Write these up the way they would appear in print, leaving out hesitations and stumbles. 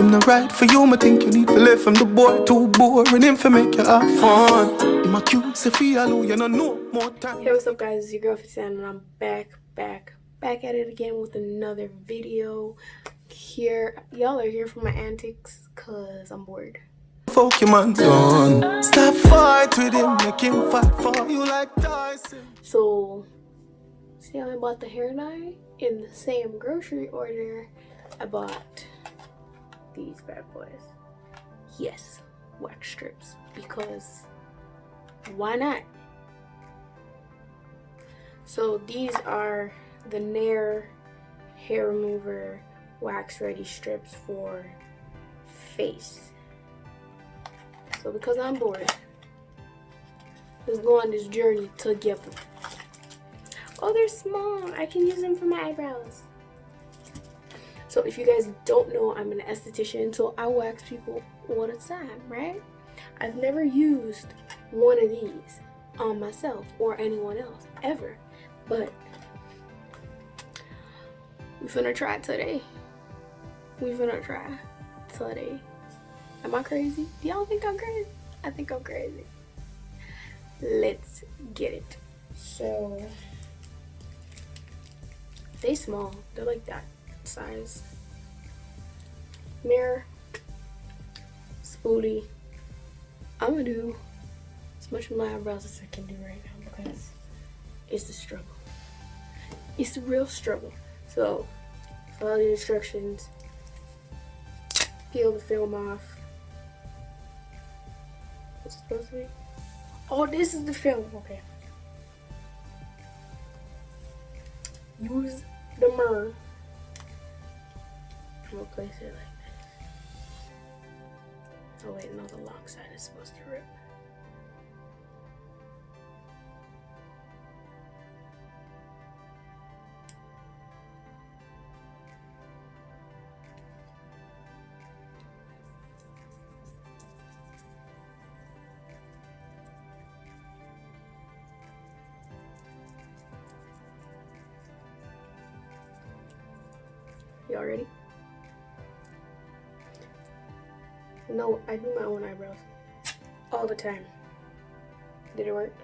him not right for you, me think you need to live from the boy too boring him for make you have fun. My cute say feel you know more time. Hey, what's up guys, it's your girl Fitz-Ann and I'm back at it again with another video. Here, y'all are here for my antics cause I'm bored. Fuck your man done. Stop fight with him, make him fight for you like Tyson. So, see how I bought the hair dye? In the same grocery order, I bought these bad boys. Yes, wax strips, because why not? So these are the Nair hair remover wax ready strips for face. So because I'm bored, let's go on this journey to get them. Oh, they're small. I can use them for my eyebrows. So if you guys don't know, I'm an esthetician, so I wax people all the time, right? I've never used one of these on myself or anyone else ever, but we're finna try today. Am I crazy? Do y'all think I'm crazy? I think I'm crazy. Let's get it. So they small. They're like that size. Mirror, spoolie. I'm gonna do as much of my eyebrows as I can do right now because it's the struggle. It's the real struggle. So follow the instructions. Peel the film off. What's it supposed to be? Oh, this is the film. Okay. Use the mirror. I'm gonna place it like this. Oh wait, no, the long side is supposed to rip. Y'all ready? No, I do my own eyebrows all the time. Did it work?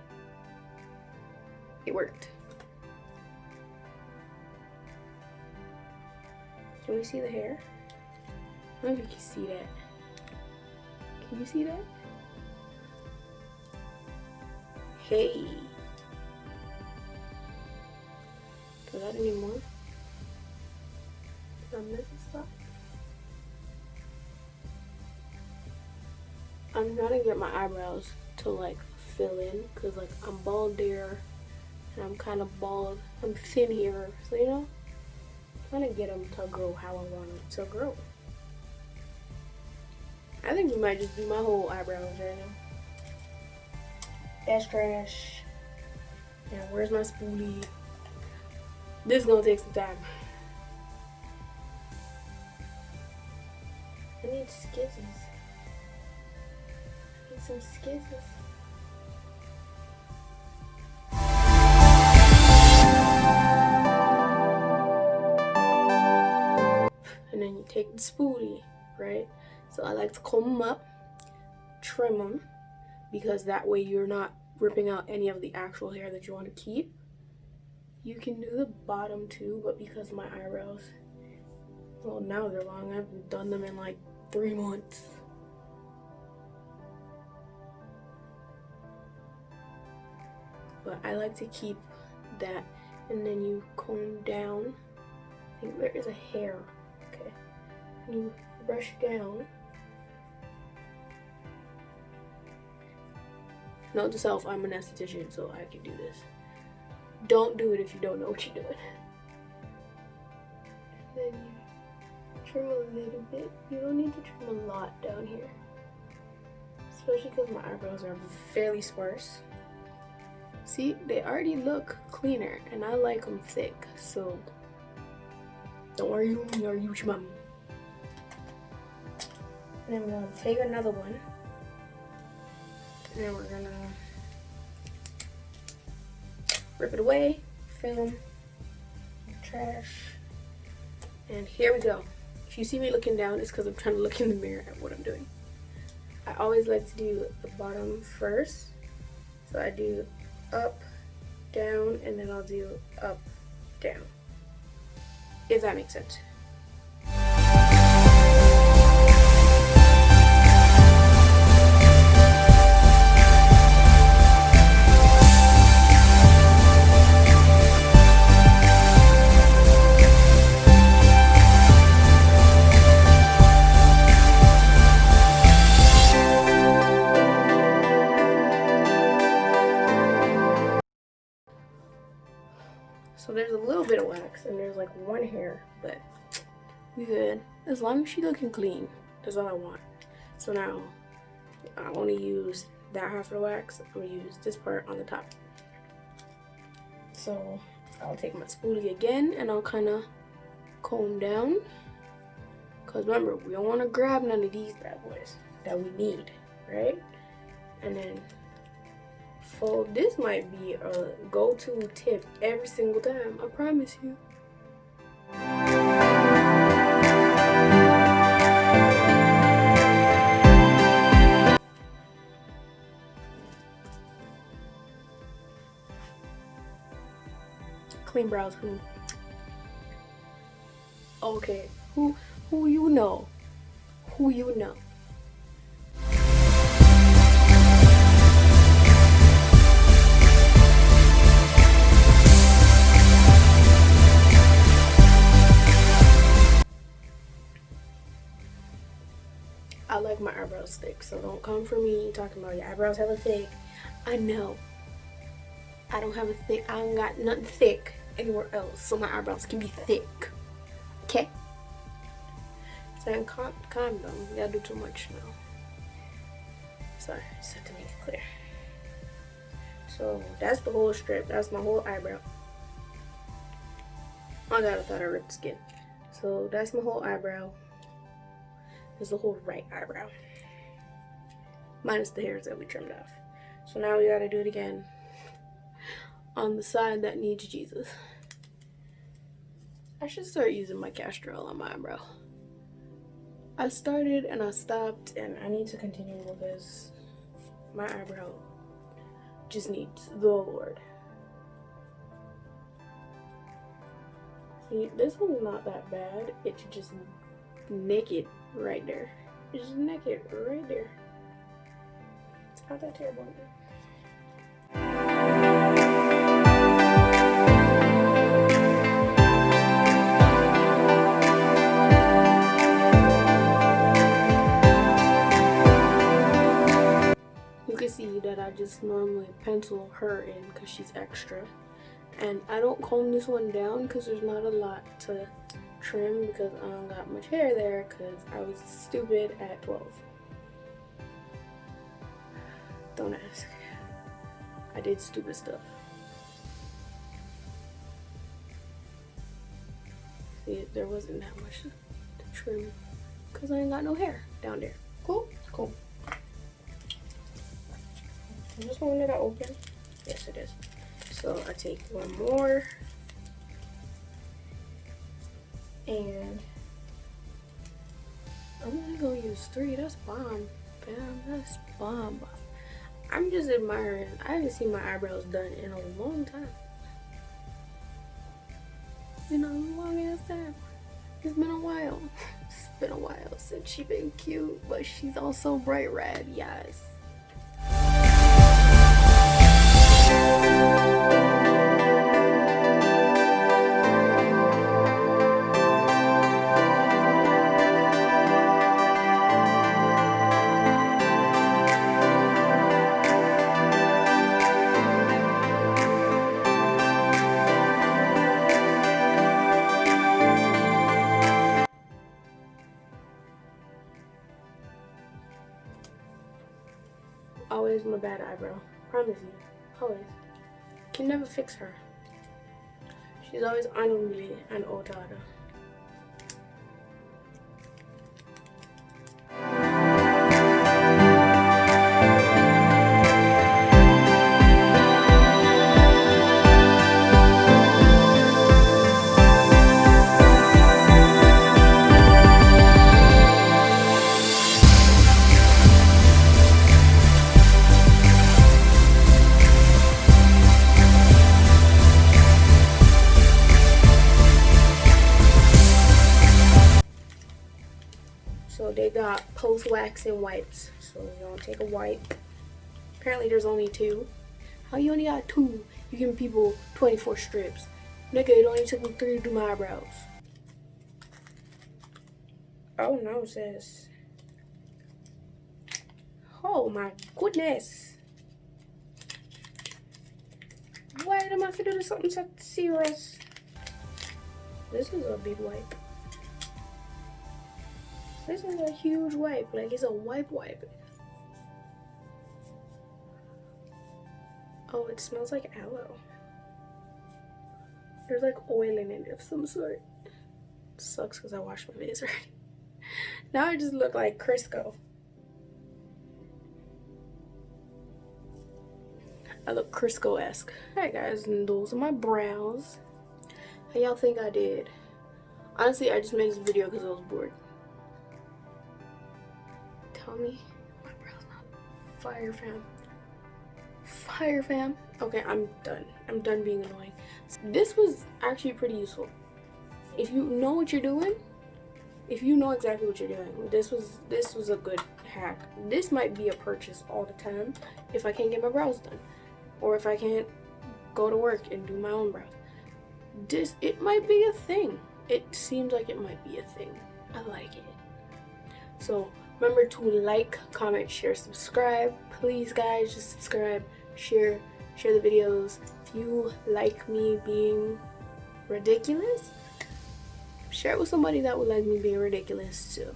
It worked. Can we see the hair? I don't know if you can see that. Can you see that? Hey. Does that any more? Did I miss stuff? I'm trying to get my eyebrows to like fill in because like I'm bald there and I'm kind of bald. I'm thin here, so you know, I'm trying to get them to grow how I want them to grow. I think we might just do my whole eyebrows right now. That's trash. Now where's my spoolie? This is gonna take some time. I need skizzes. Some skizzes. And then you take the spoolie, right? So I like to comb them up, trim them, because that way you're not ripping out any of the actual hair that you want to keep. You can do the bottom too, but because my eyebrows, well, now they're long. I've done them in like 3 months. But I like to keep that, and then you comb down. I think there is a hair, okay. And you brush down. Note to self, I'm an esthetician, so I can do this. Don't do it if you don't know what you're doing. And then you trim a little bit. You don't need to trim a lot down here, especially because my eyebrows are fairly sparse. See, they already look cleaner, and I like them thick, so don't worry, you're huge mom. And then we're gonna take another one, and then we're gonna rip it away, film, trash, and here we go. If you see me looking down, it's because I'm trying to look in the mirror at what I'm doing. I always like to do the bottom first. So I do up, down, and then I'll do up, down. If that makes sense. So there's a little bit of wax and there's like one hair, but we good. As long as she's looking clean, that's all I want. So now I want to use that half of the wax. I'm gonna use this part on the top. So I'll take my spoolie again and I'll kind of comb down. Cause remember, we don't want to grab none of these bad boys that we need, right? And then fold. This might be a go-to tip every single time, I promise you. Clean brows, who? Okay, who you know? Who you know? I like my eyebrows thick, so don't come for me talking about your eyebrows hella thick. I know. I don't have a thick, I don't got nothing thick anywhere else, so my eyebrows can be thick. Okay? So calm down. You gotta do too much now. Sorry, just have to make it clear. So that's the whole strip. That's my whole eyebrow. Oh god, I thought I ripped skin. So that's my whole eyebrow. There's the whole right eyebrow. Minus the hairs that we trimmed off. So now we gotta do it again on the side that needs Jesus. I should start using my castor oil on my eyebrow. I started and I stopped and I need to continue because my eyebrow just needs the Lord. See, this one's not that bad. It's just naked right there. It's just naked right there. It's not that terrible. You can see that I just normally pencil her in because she's extra. And I don't comb this one down because there's not a lot to trim because I don't got much hair there because I was stupid at 12. Don't ask. I did stupid stuff. See, there wasn't that much to trim because I ain't got no hair down there. Cool? Cool. Is this one that I open? Yes, it is. So I take one more. And I'm only gonna use 3. That's bomb. Bam, that's bomb. I'm just admiring. I haven't seen my eyebrows done in a long time. In a long ass time. It's been a while. It's been a while since she's been cute, but she's also bright red, yes. Always my bad eyebrow. Promise you. Always. Can never fix her. She's always unruly and otada. So they got post-waxing wipes. So you're gonna take a wipe. Apparently there's only 2. How you only got 2? You giving people 24 strips. Nigga, it only took me 3 to do my eyebrows. Oh no, sis. Oh my goodness. Why am I have to do something so serious? This is a big wipe. This is a huge wipe. Like, it's a wipe. Oh, it smells like aloe. There's like oil in it of some sort. It sucks because I washed my face already. Now I just look like Crisco. I look Crisco-esque. Alright guys, and those are my brows. How y'all think I did? Honestly, I just made this video because I was bored. Tell me my brows not fire, fam. Fire, fam. Okay, I'm done. I'm done being annoying. This was actually pretty useful. If you know what you're doing, if you know exactly what you're doing, this was a good hack. This might be a purchase all the time if I can't get my brows done, or if I can't go to work and do my own brows. It might be a thing. It seems like it might be a thing. I like it. So remember to like, comment, share, subscribe. Please guys, just subscribe, share the videos. If you like me being ridiculous, share it with somebody that would like me being ridiculous too.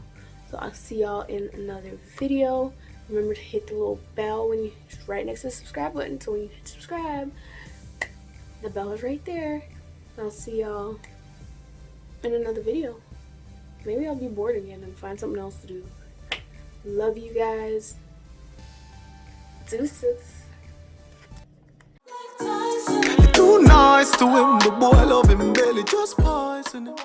So I'll see y'all in another video. Remember to hit the little bell when you right next to the subscribe button. So when you hit subscribe, the bell is right there. I'll see y'all in another video. Maybe I'll be bored again and find something else to do. Love you guys. Deuces. Too nice to him, the boy love him barely, just poison him.